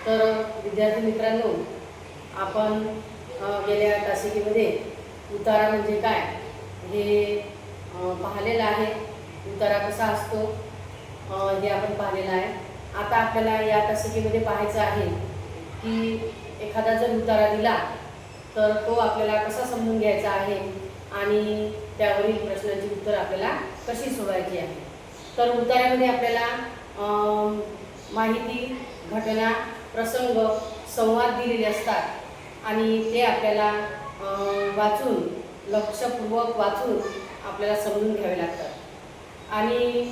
तर विद्यार्थी मित्रांनो, आपण गेल्या तासिकेमध्ये उतारा म्हणजे काय हे पाहिलेलं आहे. उतारा कसा असतो हे आपण पाहिलेलं आहे. आता आपल्याला या तासिकेमध्ये पाहायचं आहे की एखादा जर उतारा दिला तर तो आपल्याला कसा समजून घ्यायचा आहे आणि त्यावरील प्रश्नांची उत्तर आपल्याला कशी सोडवायची आहे. तर उतार्यामध्ये आपल्याला माहिती, घटना, प्रसंग, संवाद दिलेले असतात आणि ते आपल्याला वाचून, लक्षपूर्वक वाचून आपल्याला समजून घ्यावे लागतात. आणि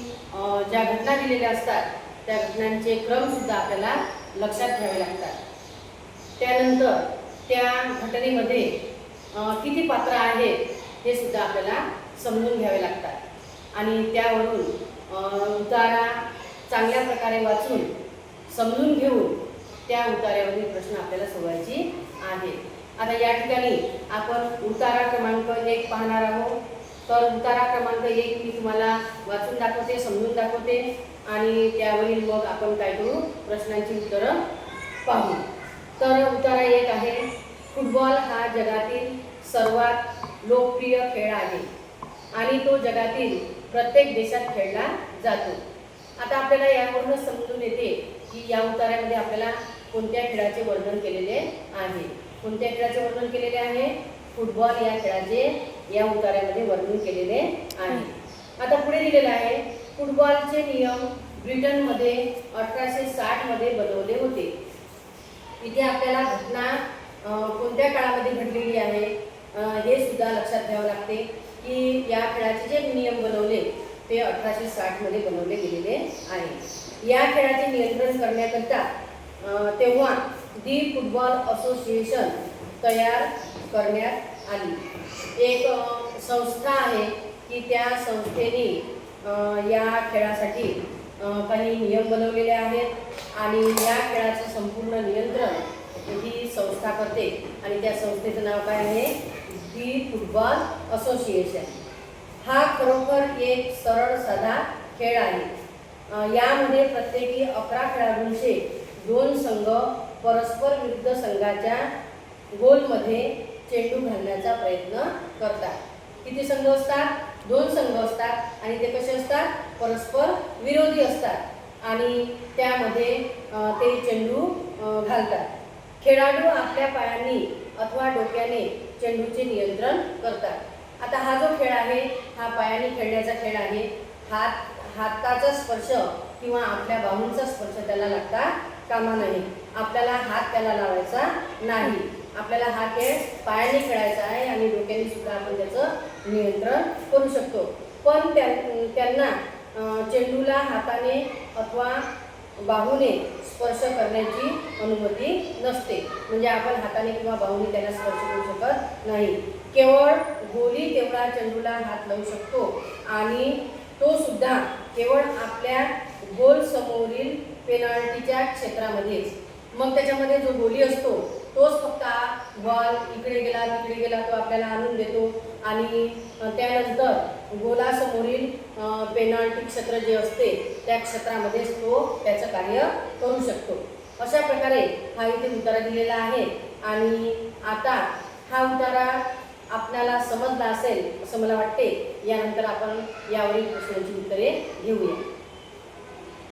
ज्या घटना दिलेल्या असतात त्या घटनांचे क्रमसुद्धा आपल्याला लक्षात घ्यावे लागतात. त्यानंतर त्या घटनेमध्ये किती पात्र आहेत हे सुद्धा आपल्याला समजून घ्यावे लागतात आणि त्यावरून उतारा चांगल्या प्रकारे वाचून समजून घेऊन त्या उतार्यावरील प्रश्न आपल्याला सोडवायचे आहे. आता या ठिकाणी आपण उतारा क्रमांक 1 पाहणार आहोत. तर उतारा क्रमांक 1 मी तुम्हाला वाचून दाखवते, समजून दाखवते आणि त्यावरील मग आपण काय करू, प्रश्नांची उत्तरं पाहू. तर उतारा 1 आहे, फुटबॉल हा जगातील सर्वात लोकप्रिय खेळ आहे आणि तो जगातील प्रत्येक देशात खेळला जातो. आता आपल्याला यावरूनच समजून येते की या उतार्यामध्ये आपल्याला कोणत्या खेळाचे वर्णन केलेले आहे. कोणत्या खेळाचे वर्णन केलेले आहे? फुटबॉल या खेळाचे या उतार्यामध्ये वर्णन केलेले आहे. आता पुढे दिलेलं आहे, फुटबॉलचे नियम ब्रिटनमध्ये 1860 मध्ये बनवले होते. इथे आपल्याला घटना कोणत्या काळामध्ये घडलेली आहे हे सुद्धा लक्षात घ्यावं लागते की या खेळाचे जे नियम बनवले ते 1860 मध्ये बनवले गेलेले आहे. या खेळाचे नियंत्रण करण्याकरिता तेव्हा दी फुटबॉल असोसिएशन तयार करण्यात आली. एक संस्था आहे की त्या संस्थेने या खेळासाठी काही नियम बनवलेले आहेत आणि या खेळाचं संपूर्ण नियंत्रण ही संस्था करते आणि त्या संस्थेचं नाव काय आहे? दी फुटबॉल असोसिएशन. हा खरोखर एक सरळ साधा खेळ आहे. यामध्ये प्रत्येकी 11 खेळाडूंचे 2 संघ परस्पर विरुद्ध संघाच्या गोलमध्ये चेंडू घालण्याचा प्रयत्न करतात. किती संघ असतात? 2 संघ असतात आणि ते कसे असतात? परस्पर विरोधी असतात आणि त्यामध्ये ते चेंडू घालतात. खेळाडू आपल्या पायांनी अथवा डोक्याने चेंडूचे नियंत्रण करतात. आता हा जो खेळ आहे हा पायाने खेळण्याचा खेळ आहे. हाताचा स्पर्श किंवा आपल्या बाहूंचा स्पर्श त्याला लागता कामा नये. आपल्याला हात त्याला लावायचा नाही. आपल्याला हा खेळ पायाने खेळायचा आहे आणि डोक्याने सुद्धा आपण त्याचं नियंत्रण करू शकतो. पण त्यांना चेंडूला हाताने अथवा बाहूने स्पर्श करण्याची अनुमती नसते. म्हणजे आपण हाताने किंवा बाहूने त्याला स्पर्श करू शकत नाही. केवळ गोली तेवढा चेंडूला हात लावू शकतो आणि तो सुद्धा केवळ आपल्या गोल समोरील पेनाल्टीच्या क्षेत्रामध्येच. मग त्याच्यामध्ये जो गोली असतो तोच फक्त बॉल इकडे गेला तिकडे गेला तो आपल्याला आणून देतो आणि त्यानंतर गोलासमोरील पेनाल्टी क्षेत्र जे असते त्या क्षेत्रामध्येच तो त्याचं कार्य करू शकतो. अशा प्रकारे हा इथे उतारा दिलेला आहे आणि आता हा उतारा आपल्याला समजला असेल असं मला वाटते. यानंतर आपण यावरील प्रश्नांची उत्तरे घेऊया.